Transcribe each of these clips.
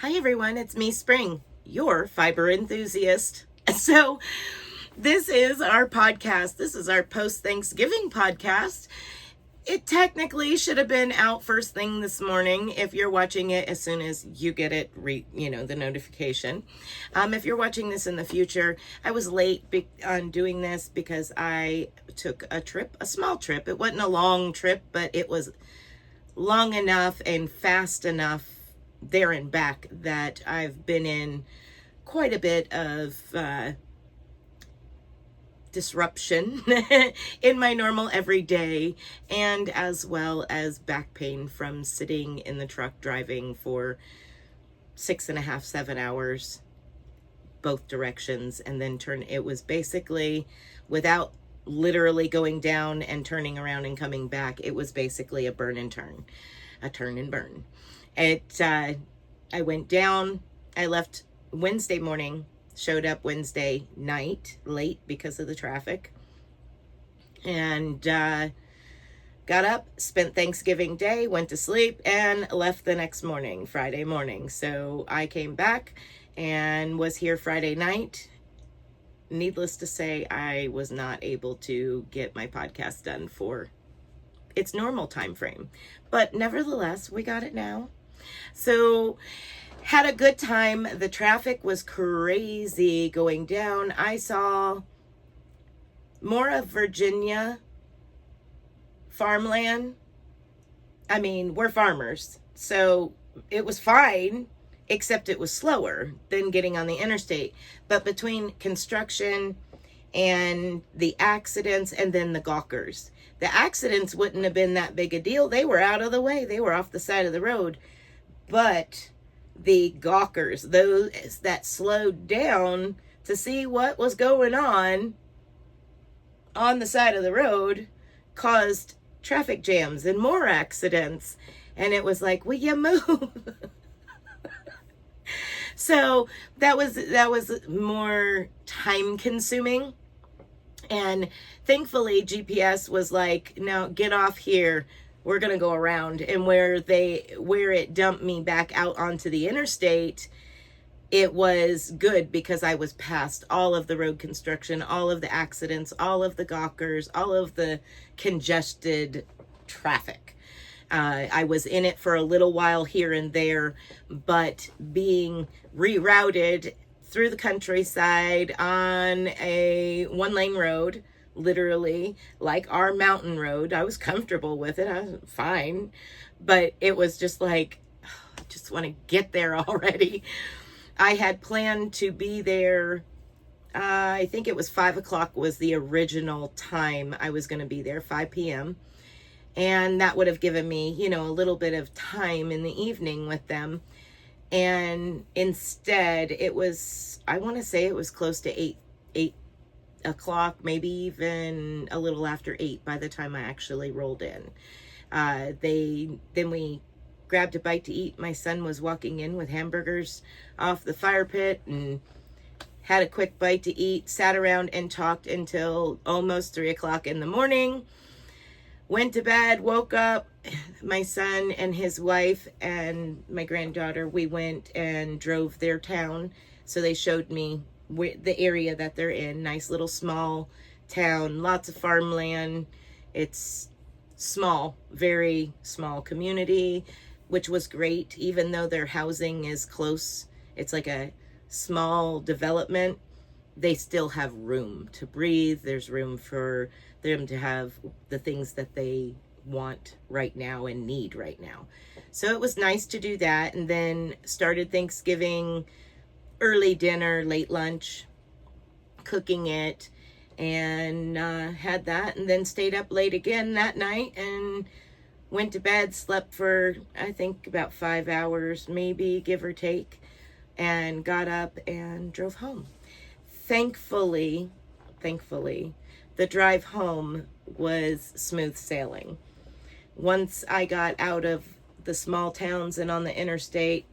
Hi everyone, it's me, Spring, your fiber enthusiast. So, this is our podcast. This is our post-Thanksgiving podcast. It technically should have been out first thing this morning if you're watching it as soon as you get it, the notification. If you're watching this in the future, I was late on doing this because I took a small trip. It wasn't a long trip, but it was long enough and fast enough there and back that I've been in quite a bit of disruption in my normal everyday, and as well as back pain from sitting in the truck driving for 6.5, 7 hours both directions, and then it was basically, without literally going down and turning around and coming back, it was basically a turn and burn. I went down, I left Wednesday morning, showed up Wednesday night late because of the traffic, and got up, spent Thanksgiving Day, went to sleep, and left the next morning, Friday morning. So I came back and was here Friday night. Needless to say, I was not able to get my podcast done for its normal time frame, but nevertheless, we got it now. So, had a good time. The traffic was crazy going down. I saw more of Virginia farmland. I mean, we're farmers, so it was fine, except it was slower than getting on the interstate. But between construction and the accidents and then the gawkers, the accidents wouldn't have been that big a deal. They were out of the way. They were off the side of the road. But the gawkers, those that slowed down to see what was going on the side of the road, caused traffic jams and more accidents. And it was like, will you move? So that was more time consuming. And thankfully GPS was like, no, get off here. We're going to go around. And where it dumped me back out onto the interstate, it was good because I was past all of the road construction, all of the accidents, all of the gawkers, all of the congested traffic. I was in it for a little while here and there, but being rerouted through the countryside on a one-lane road, literally like our mountain road, I was comfortable with it. I was fine, but it was just like, I just want to get there already. I had planned to be there. I think it was 5 o'clock was the original time I was going to be there, 5 p.m. And that would have given me, a little bit of time in the evening with them. And instead it was, I want to say it was close to 8 o'clock, maybe even a little after 8 by the time I actually rolled in. Then we grabbed a bite to eat. My son was walking in with hamburgers off the fire pit and had a quick bite to eat, sat around and talked until almost 3 o'clock in the morning. Went to bed, woke up. My son and his wife and my granddaughter, we went and drove their town. So they showed me the area that they're in. Nice little small town, lots of farmland. It's small, very small community, which was great. Even though their housing is close, it's like a small development, they still have room to breathe. There's room for them to have the things that they want right now and need right now. So it was nice to do that, and then started Thanksgiving, early dinner, late lunch, cooking it, and had that, and then stayed up late again that night and went to bed, slept for I think about 5 hours, maybe, give or take, and got up and drove home. Thankfully, the drive home was smooth sailing. Once I got out of the small towns and on the interstate,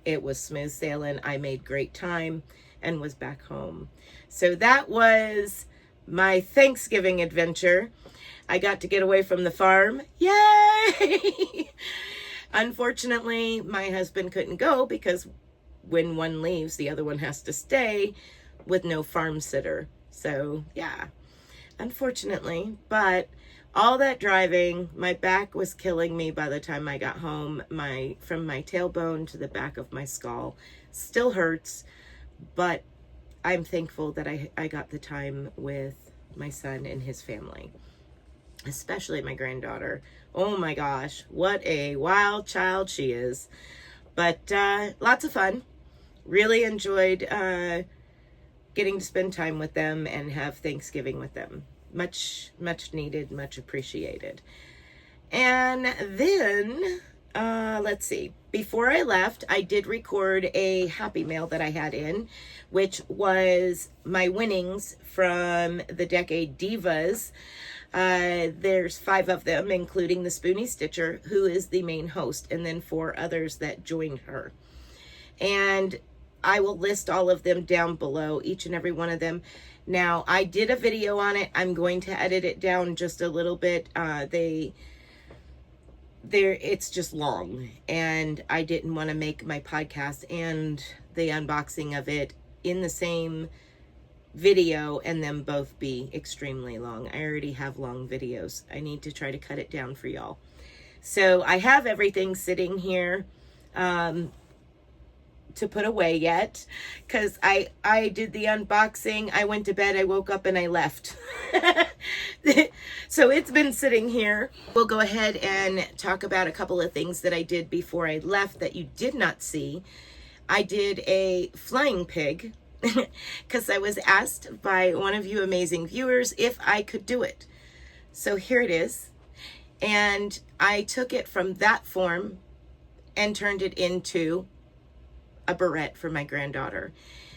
it was smooth sailing. I made great time and was back home. So that was my Thanksgiving adventure. I got to get away from the farm. Yay! Unfortunately, my husband couldn't go because when one leaves, the other one has to stay with no farm sitter. So, yeah, unfortunately. But all that driving, my back was killing me by the time I got home. From my tailbone to the back of my skull still hurts, but I'm thankful that I got the time with my son and his family, especially my granddaughter. Oh my gosh, what a wild child she is. But lots of fun. Really enjoyed getting to spend time with them and have Thanksgiving with them. Much, much needed, much appreciated. And then, let's see. Before I left, I did record a happy mail that I had in, which was my winnings from the decade Divas. There's 5 of them, including the Spoonie Stitcher, who is the main host, and then 4 others that joined her. And I will list all of them down below, each and every one of them. Now, I did a video on it. I'm going to edit it down just a little bit. It's just long, and I didn't want to make my podcast and the unboxing of it in the same video and them both be extremely long. I already have long videos. I need to try to cut it down for y'all. So I have everything sitting here to put away yet, because I did the unboxing, I went to bed, I woke up, and I left. So it's been sitting here. We'll go ahead and talk about a couple of things that I did before I left that you did not see. I did a flying pig because I was asked by one of you amazing viewers if I could do it. So here it is. And I took it from that form and turned it into a barrette for my granddaughter.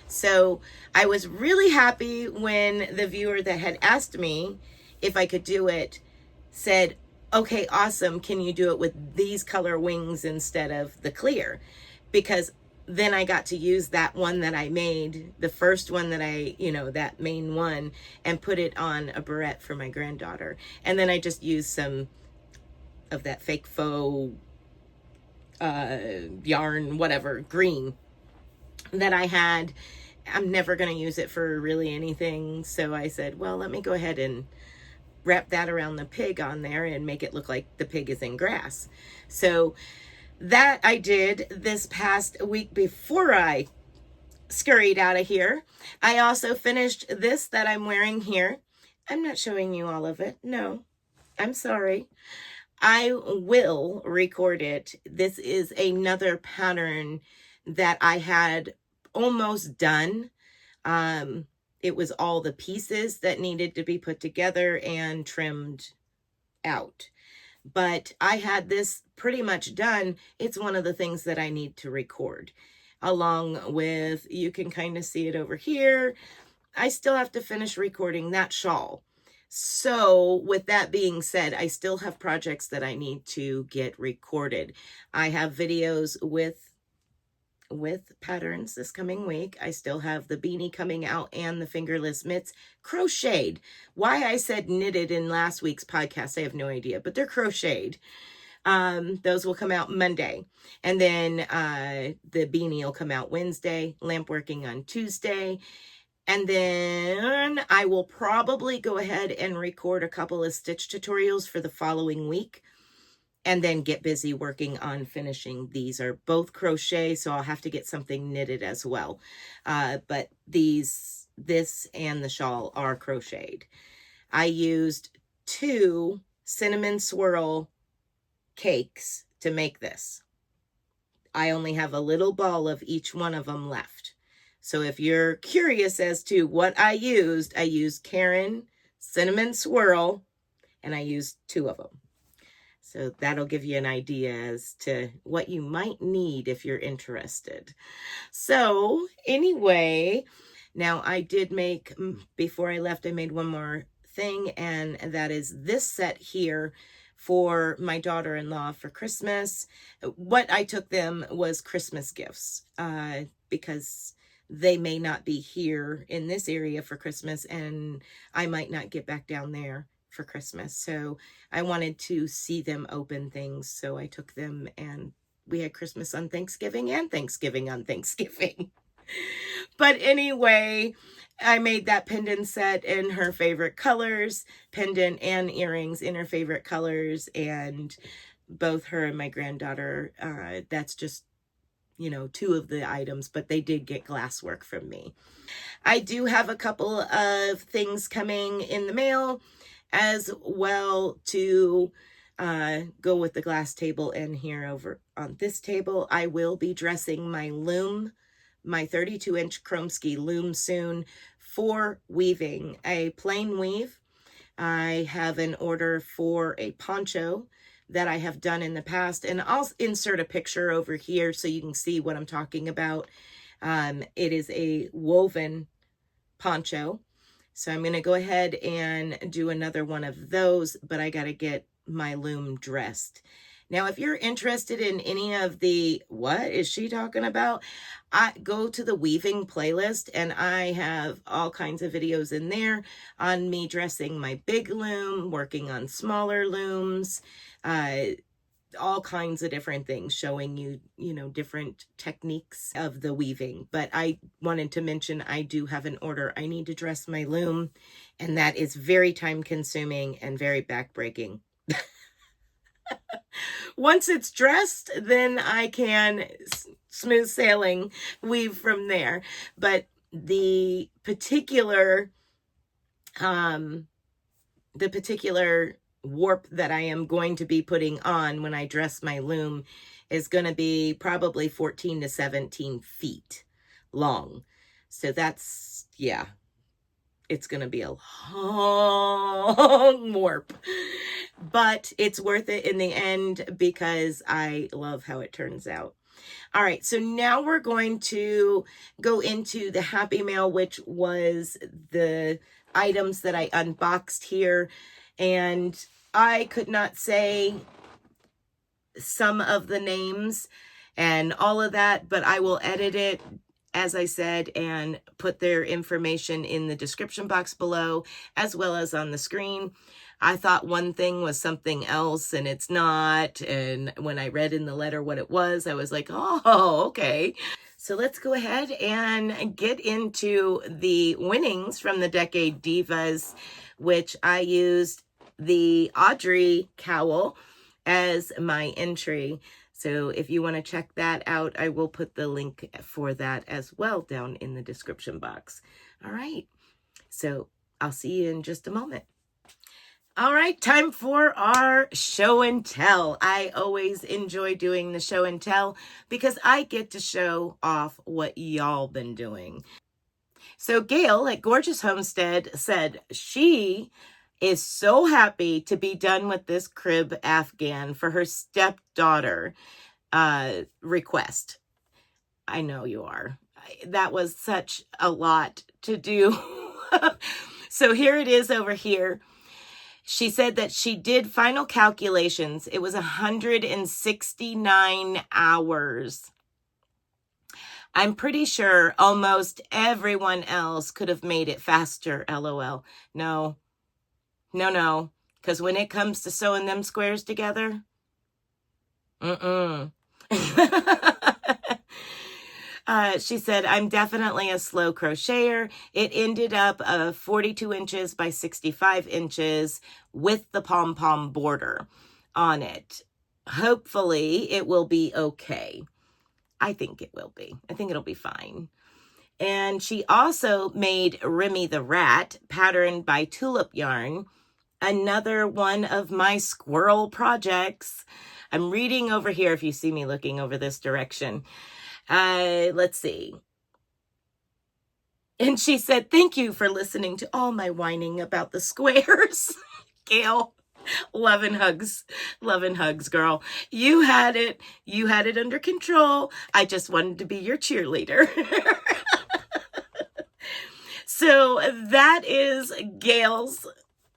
So I was really happy when the viewer that had asked me if I could do it said, okay, awesome. Can you do it with these color wings instead of the clear? Because then I got to use that one that I made, the first one that that main one, and put it on a barrette for my granddaughter. And then I just used some of that fake faux yarn, whatever, green that I had. I'm never going to use it for really anything. So I said, well, let me go ahead and wrap that around the pig on there and make it look like the pig is in grass. So that I did this past week before I scurried out of here. I also finished this that I'm wearing here. I'm not showing you all of it. No, I'm sorry. I will record it. This is another pattern that I had almost done. It was all the pieces that needed to be put together and trimmed out. But I had this pretty much done. It's one of the things that I need to record. Along with, you can kind of see it over here, I still have to finish recording that shawl. So with that being said, I still have projects that I need to get recorded. I have videos with patterns this coming week. I still have the beanie coming out and the fingerless mitts crocheted. Why I said knitted in last week's podcast, I have no idea, but they're crocheted. Those will come out Monday. And then the beanie will come out Wednesday, lamp working on Tuesday. And then I will probably go ahead and record a couple of stitch tutorials for the following week, and then get busy working on finishing. These are both crochet, so I'll have to get something knitted as well. But this and the shawl are crocheted. I used 2 cinnamon swirl cakes to make this. I only have a little ball of each one of them left. So if you're curious as to what I used Karen cinnamon swirl, and I used 2 of them. So that'll give you an idea as to what you might need if you're interested. So anyway, now I did make, before I left, I made one more thing, and that is this set here for my daughter-in-law for Christmas. What I took them was Christmas gifts, because they may not be here in this area for Christmas, and I might not get back down there for Christmas. So I wanted to see them open things. So I took them, and we had Christmas on Thanksgiving and Thanksgiving on Thanksgiving. But anyway, I made that pendant set in her favorite colors, pendant and earrings in her favorite colors, and both her and my granddaughter, that's just, you know, 2 of the items, but they did get glass work from me. I do have a couple of things coming in the mail as well to go with the glass table, and here over on this table, I will be dressing my loom, my 32-inch Chromsky loom soon for weaving, a plain weave. I have an order for a poncho that I have done in the past, and I'll insert a picture over here so you can see what I'm talking about. It is a woven poncho, so I'm going to go ahead and do another one of those, but I got to get my loom dressed. Now, if you're interested in any of the, what is she talking about? I go to the weaving playlist, and I have all kinds of videos in there on me dressing my big loom, working on smaller looms, all kinds of different things, showing you, you know, different techniques of the weaving. But I wanted to mention I do have an order. I need to dress my loom, and that is very time consuming and very backbreaking. Once it's dressed, then I can smooth sailing weave from there. But the particular warp that I am going to be putting on when I dress my loom is going to be probably 14 to 17 feet long. So that's, yeah, it's going to be a long warp, but it's worth it in the end because I love how it turns out. All right, so now we're going to go into the Happy Mail, which was the items that I unboxed here. And I could not say some of the names and all of that, but I will edit it, as I said, and put their information in the description box below, as well as on the screen. I thought one thing was something else, and it's not. And when I read in the letter what it was, I was like, oh, okay. So let's go ahead and get into the winnings from the Decade Divas, which I used the Audrey cowl as my entry. So if you want to check that out, I will put the link for that as well down in the description box. All right, so I'll see you in just a moment. All right, time for our show and tell. I always enjoy doing the show and tell because I get to show off what y'all been doing. So Gail at Gorgeous Homestead said she is so happy to be done with this crib Afghan for her stepdaughter request. I know you are. That was such a lot to do. So here it is over here. She said that she did final calculations. It was 169 hours. I'm pretty sure almost everyone else could have made it faster, LOL. No, because when it comes to sewing them squares together, she said, I'm definitely a slow crocheter. It ended up 42 inches by 65 inches with the pom-pom border on it. Hopefully it will be okay. I think it will be. I think it'll be fine. And she also made Remy the Rat, patterned by Tulip Yarn, another one of my squirrel projects. I'm reading over here if you see me looking over this direction. Let's see. And she said, thank you for listening to all my whining about the squares. Gail, love and hugs, girl. You had it under control. I just wanted to be your cheerleader. So that is Gail's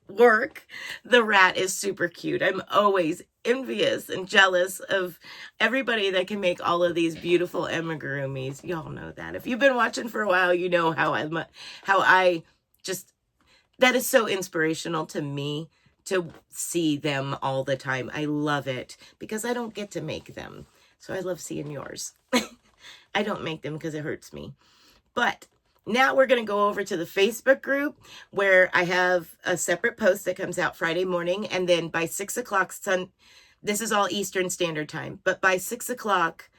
work. The rat is super cute. I'm always envious and jealous of everybody that can make all of these beautiful amigurumis. Y'all know that. If you've been watching for a while, you know how I just, that is so inspirational to me to see them all the time. I love it because I don't get to make them. So I love seeing yours. I don't make them because it hurts me. But now we're going to go over to the Facebook group where I have a separate post that comes out Friday morning. And then by 6 o'clock, this is all Eastern Standard Time. But by 6 o'clock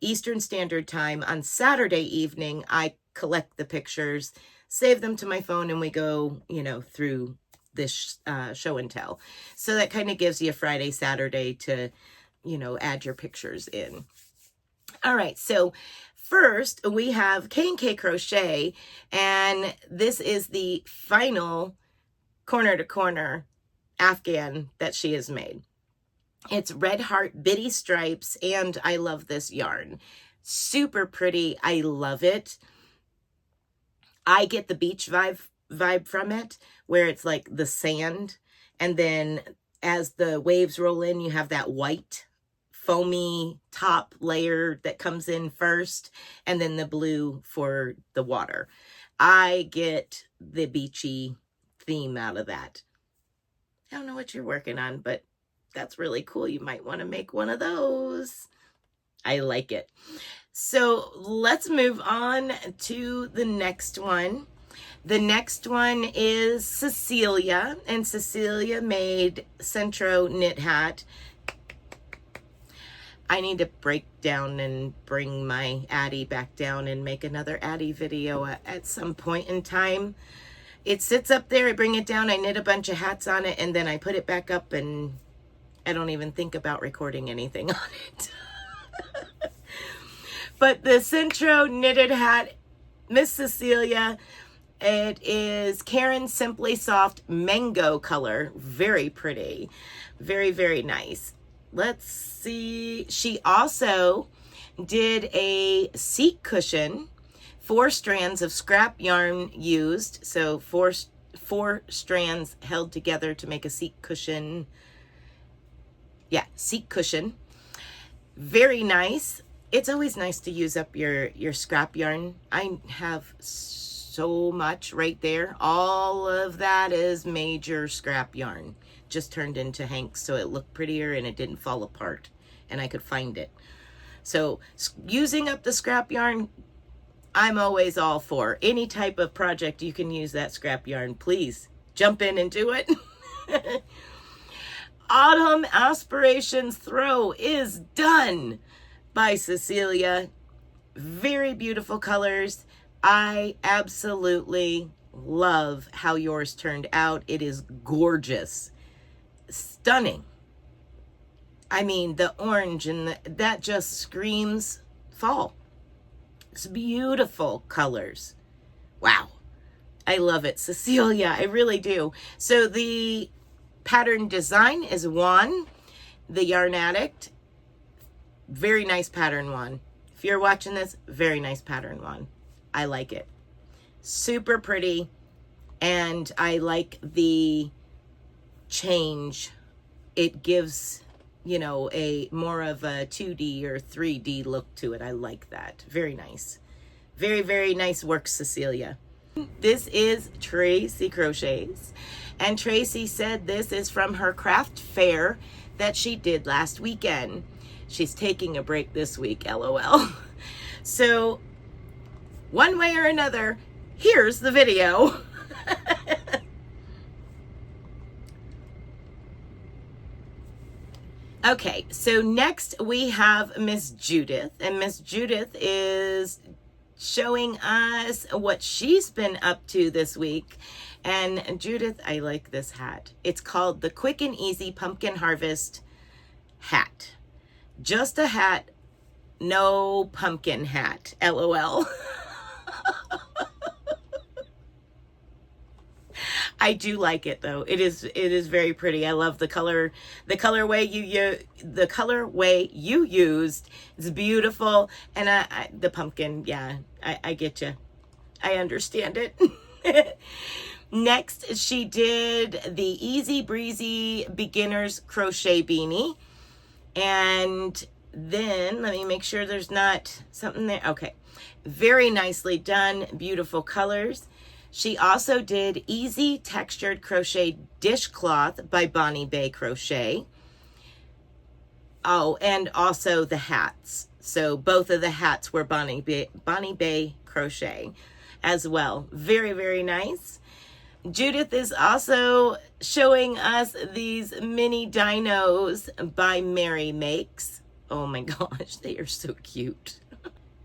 Eastern Standard Time on Saturday evening, I collect the pictures, save them to my phone, and we go, through this show and tell. So that kind of gives you a Friday, Saturday to, add your pictures in. All right, so first we have K&K Crochet, and this is the final corner to corner Afghan that she has made. It's Red Heart Bitty Stripes, and I love this yarn. Super pretty. I love it. I get the beach vibe from it, where it's like the sand, and then as the waves roll in, you have that white foamy top layer that comes in first, and then the blue for the water. I get the beachy theme out of that. I don't know what you're working on, but that's really cool. You might want to make one of those. I like it. So let's move on to the next one. The next one is Cecilia, and Cecilia made Centro Knit Hat. I need to break down and bring my Addie back down and make another Addie video at some point in time. It sits up there, I bring it down, I knit a bunch of hats on it, and then I put it back up, and I don't even think about recording anything on it. But the Centro Knitted Hat, Miss Cecilia, it is Karen Simply Soft Mango color. Very pretty. Very, very nice. Let's see. She also did a seat cushion, 4 strands of scrap yarn used. So four strands held together to make a seat cushion. Yeah, seat cushion. Very nice. It's always nice to use up your scrap yarn. I have so much right there. All of that is major scrap yarn. Just turned into hanks so it looked prettier and it didn't fall apart and I could find it. So using up the scrap yarn, I'm always all for. Any type of project you can use that scrap yarn, please jump in and do it. Autumn Aspirations Throw is done by Cecilia. Very beautiful colors. I absolutely love how yours turned out. It is gorgeous. Stunning. I mean, the orange and that just screams fall. It's beautiful colors. Wow. I love it. Cecilia, I really do. So the pattern design is Juan, the Yarn Addict. Very nice pattern, Juan. If you're watching this, very nice pattern, Juan. I like it. Super pretty. And I like the change. It gives, a more of a 2D or 3D look to it. I like that. Very nice. Very, very nice work, Cecilia. This is Tracy Crochets. And Tracy said this is from her craft fair that she did last weekend. She's taking a break this week, LOL. So, one way or another, here's the video. Okay, so next we have Miss Judith, and Miss Judith is showing us what she's been up to this week. And Judith, I like this hat. It's called the Quick and Easy Pumpkin Harvest Hat. Just a hat, no pumpkin hat, LOL. I do like it though. It is very pretty. I love the color, the colorway you used. It's beautiful, and the pumpkin. Yeah, I get you. I understand it. Next, she did the Easy Breezy Beginner's Crochet Beanie, and then let me make sure there's not something there. Okay, very nicely done. Beautiful colors. She also did Easy Textured Crochet Dishcloth by Bonnie Bay Crochet. Oh, and also the hats. So both of the hats were Bonnie Bay Crochet as well. Very, very nice. Judith is also showing us these mini dinos by Mary Makes. Oh my gosh, they are so cute.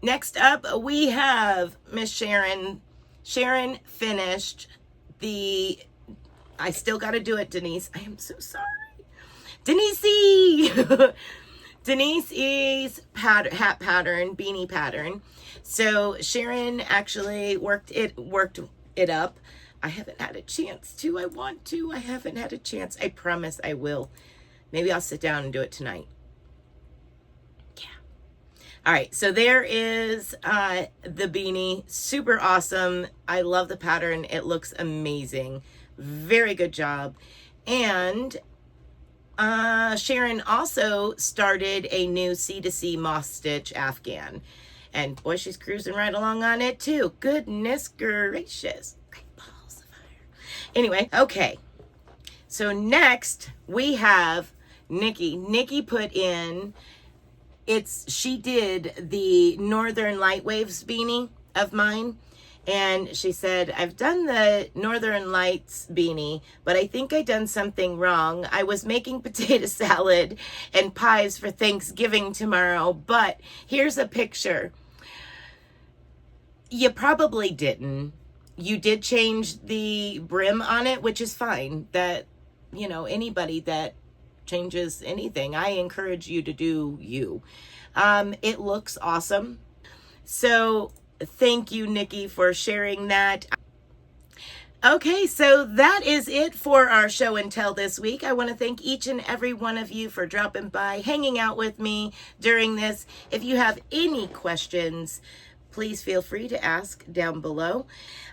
Next up, we have Miss Sharon. Sharon finished the, I still got to do it, Denise. I am so sorry. Denise! Denise's hat pattern, beanie pattern. So Sharon actually worked it up. I haven't had a chance to. I want to. I haven't had a chance. I promise I will. Maybe I'll sit down and do it tonight. Yeah. All right. So there is the beanie. Super awesome. I love the pattern. It looks amazing. Very good job. And Sharon also started a new C2C moss stitch Afghan. And boy, she's cruising right along on it too. Goodness gracious. Great balls of fire. Anyway, okay. So next we have Nikki. Nikki put in, she did the Northern Light Waves beanie of mine. And she said, I've done the Northern Lights beanie, but I think I done something wrong. I was making potato salad and pies for Thanksgiving tomorrow, but here's a picture. You probably didn't. You did change the brim on it, which is fine. That, you know, anybody that changes anything, I encourage you to do you. It looks awesome. So thank you, Nikki, for sharing that. Okay, so that is it for our show and tell this week. I want to thank each and every one of you for dropping by, hanging out with me during this. If you have any questions, please feel free to ask down below.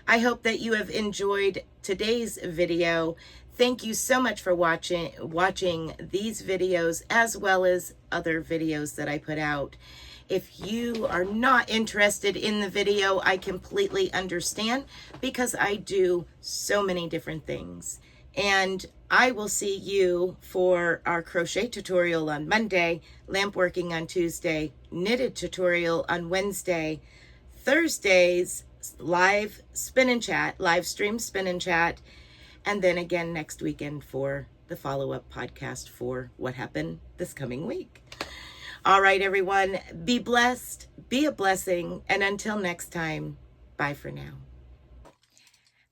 I hope that you have enjoyed today's video. Thank you so much for watching these videos as well as other videos that I put out. If you are not interested in the video, I completely understand because I do so many different things. And I will see you for our crochet tutorial on Monday, lamp working on Tuesday, knitted tutorial on Wednesday, Thursdays, live spin and chat, live stream spin and chat, and then again next weekend for the follow-up podcast for what happened this coming week. All right, everyone, be blessed, be a blessing, and until next time, bye for now.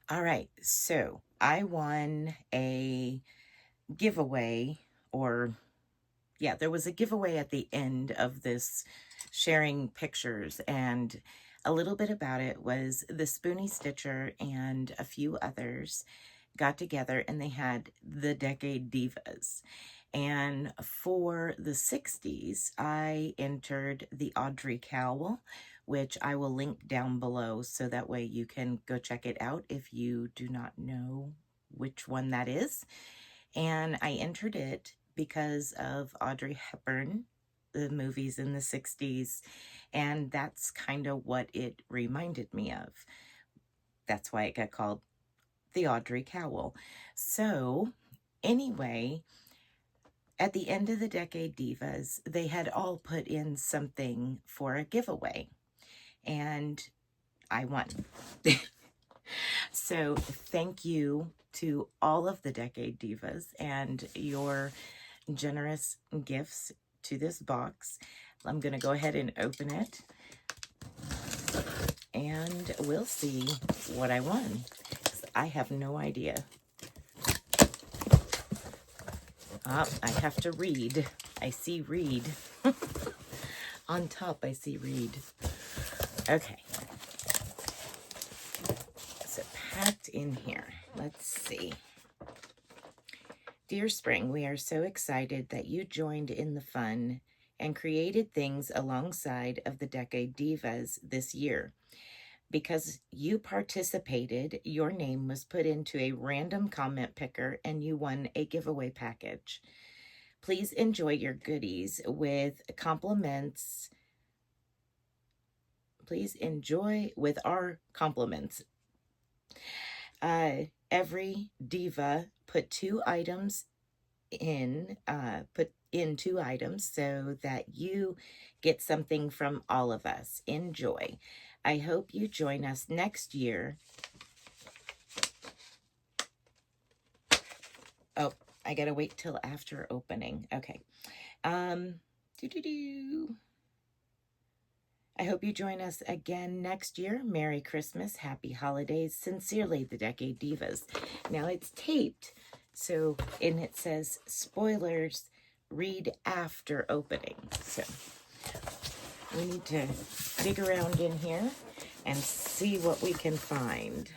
All right, so I won a giveaway, there was a giveaway at the end of this sharing pictures, and a little bit about it was the Spoonie Stitcher and a few others got together and they had the Decade Divas. And for the 60s, I entered the Audrey Cowl, which I will link down below so that way you can go check it out if you do not know which one that is. And I entered it because of Audrey Hepburn, the movies in the 60s, and that's kind of what it reminded me of. That's why it got called the Audrey Cowl. So anyway, at the end of the Decade Divas, they had all put in something for a giveaway, and I won. So thank you to all of the Decade Divas and your generous gifts to this box. I'm going to go ahead and open it, and we'll see what I won. I have no idea. I have to read. I see read. On top, I see read. Okay. So packed in here. Let's see. Dear Spring, we are so excited that you joined in the fun and created things alongside of the Decade Divas this year. Because you participated, your name was put into a random comment picker and you won a giveaway package. Please enjoy your goodies with compliments. Please enjoy with our compliments. Every diva put two items put in two items so that you get something from all of us. Enjoy. I hope you join us next year. Oh, I gotta wait till after opening. Okay. I hope you join us again next year. Merry Christmas, Happy Holidays. Sincerely, the Decade Divas. Now it's taped, so, and it says, spoilers, read after opening. So, we need to dig around in here and see what we can find.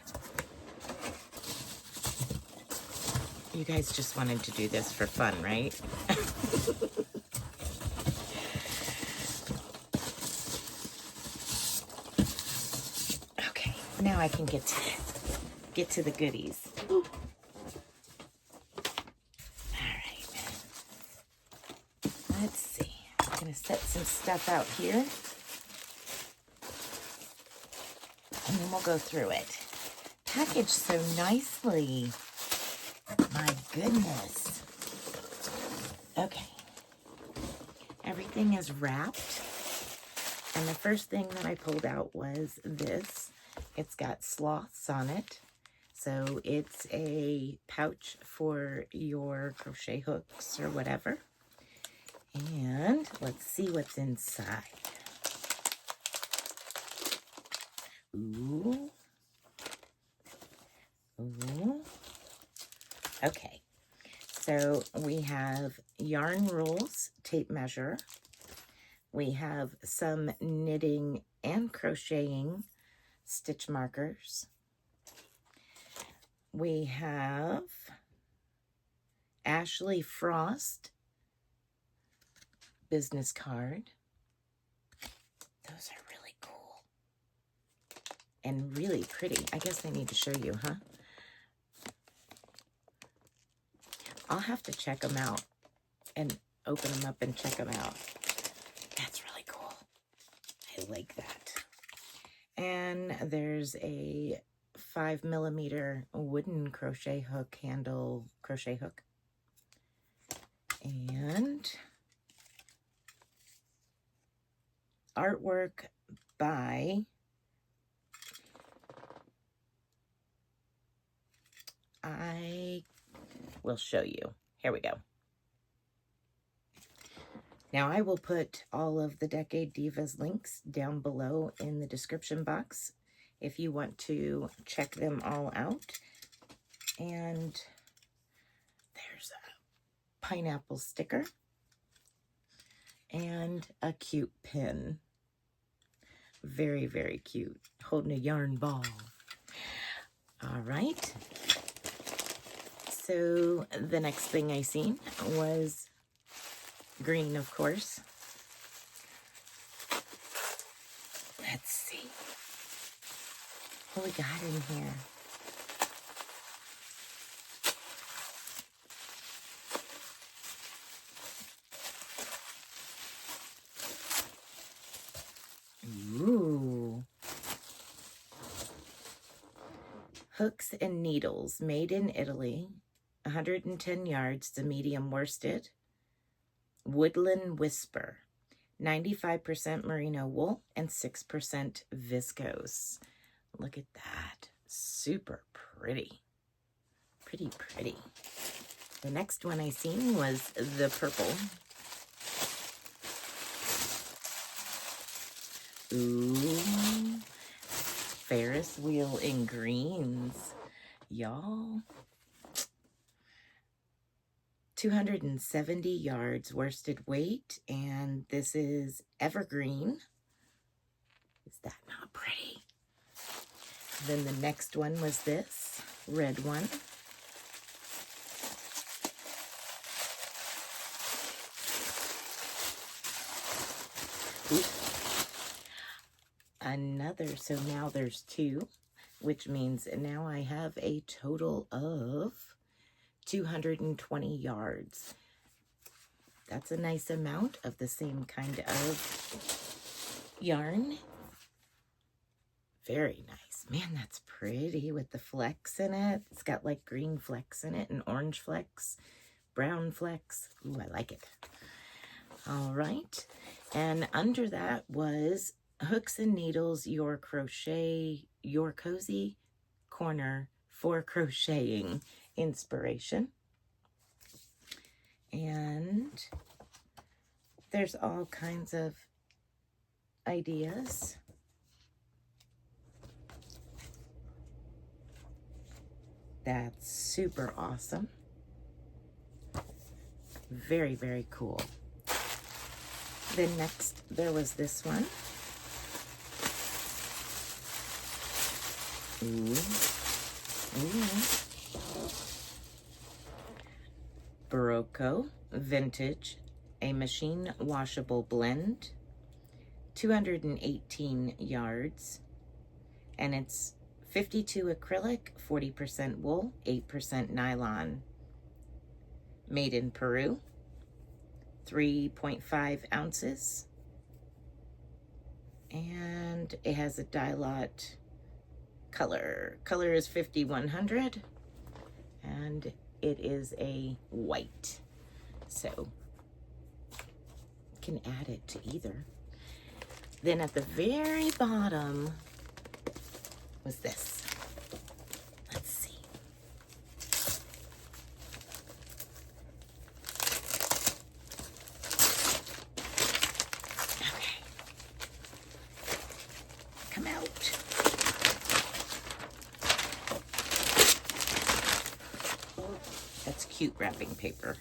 You guys just wanted to do this for fun, right? Okay, now I can get to the goodies. All right. Let's see. I'm gonna set some stuff out here, and then we'll go through it. Packaged so nicely. My goodness. Okay. Everything is wrapped. And the first thing that I pulled out was this. It's got sloths on it. So it's a pouch for your crochet hooks or whatever. And let's see what's inside. Ooh. Ooh. Okay. So we have yarn rules, tape measure. We have some knitting and crocheting stitch markers. We have Ashley Frost business card. Those are really cool and really pretty. I guess I need to show you, huh? I'll have to check them out and open them up and check them out. That's really cool. I like that. And there's a 5mm wooden crochet hook handle crochet hook. And artwork by I will show you. Here we go. Now I will put all of the Decade Divas links down below in the description box if you want to check them all out. And there's a pineapple sticker and a cute pin. Very, very cute. Holding a yarn ball. All right. So the next thing I seen was green, of course. Let's see what we got in here. Ooh. Hooks and needles, made in Italy, 110 yards to medium worsted. Woodland Whisper, 95% merino wool and 6% viscose. Look at that. Super pretty. Pretty, pretty. The next one I seen was the purple. Ooh. Ferris wheel in greens. Y'all. 270 yards worsted weight, and this is evergreen. Is that not pretty? Then the next one was this red one. Oops. Another, so now there's two, which means now I have a total of 220 yards. That's a nice amount of the same kind of yarn. Very nice. Man, that's pretty with the flecks in it. It's got like green flecks in it and orange flecks, brown flecks. Ooh, I like it. All right. And under that was Hooks and Needles, your cozy corner for crocheting inspiration. And there's all kinds of ideas. That's super awesome. Very, very cool. Then next, there was this one. Ooh. Barocco Vintage, a machine washable blend, 218 yards, and it's 52 acrylic, 40% wool, 8% nylon. Made in Peru, 3.5 ounces, and it has a dye lot color. Color is 5100, and it is a white, so can add it to either. Then at the very bottom was this. Let's see. Okay. Come out. That's cute wrapping paper.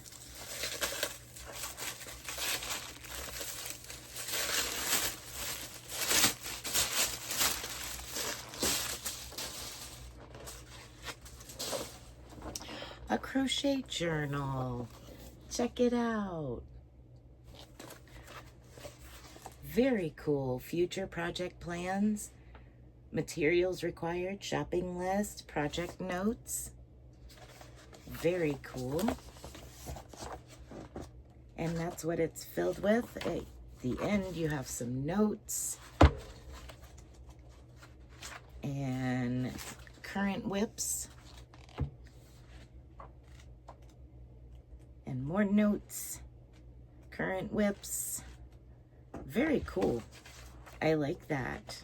A crochet journal. Check it out. Very cool. Future project plans, materials required, shopping list, project notes. Very cool. And that's what it's filled with. At the end, you have some notes and current whips. And more notes, current whips. Very cool. I like that.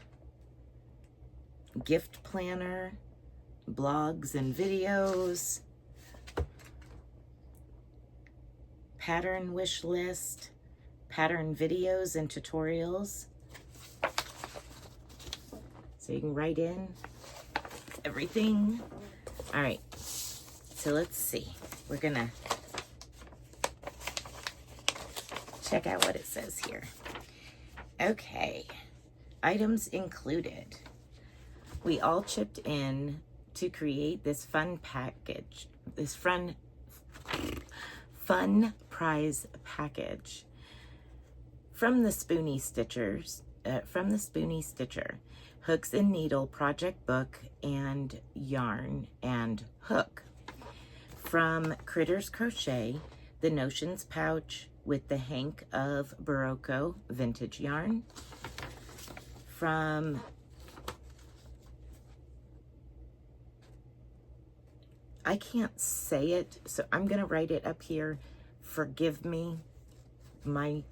Gift planner, blogs and videos, pattern wish list, pattern videos and tutorials. So you can write in everything. All right, so let's see. We're gonna check out what it says here. Okay, items included. We all chipped in to create this fun package, this fun prize package from the Spoony Stitchers, Hooks and Needle project book and yarn and hook. From Critters Crochet, the Notions pouch with the hank of Barocco vintage yarn. From I can't say it, so I'm gonna write it up here. Forgive me, my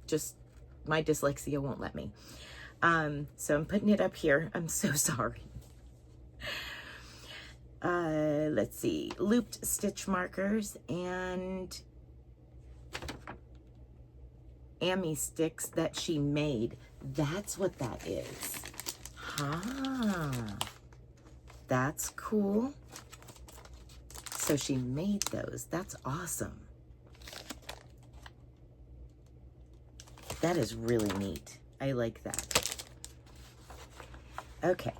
dyslexia won't let me. So I'm putting it up here. I'm so sorry. Let's see, looped stitch markers and Amy sticks that she made. That's what that is. That's cool. So she made those. That's awesome. That is really neat. I like that. Okay.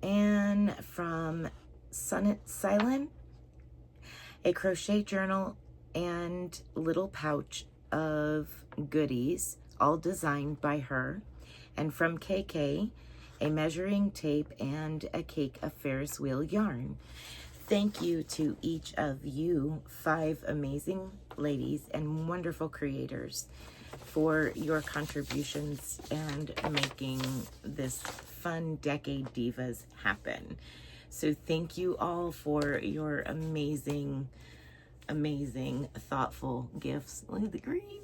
And from Silent, a crochet journal and little pouch of goodies, all designed by her. And from KK, a measuring tape and a cake of Ferris wheel yarn. Thank you to each of you 5 amazing ladies and wonderful creators. for your contributions and making this fun decade Divas happen. So thank you all for your amazing, thoughtful gifts. Look at the green.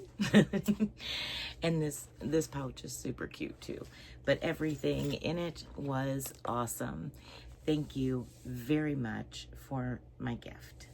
And this pouch is super cute too. But everything in it was awesome. Thank you very much for my gift.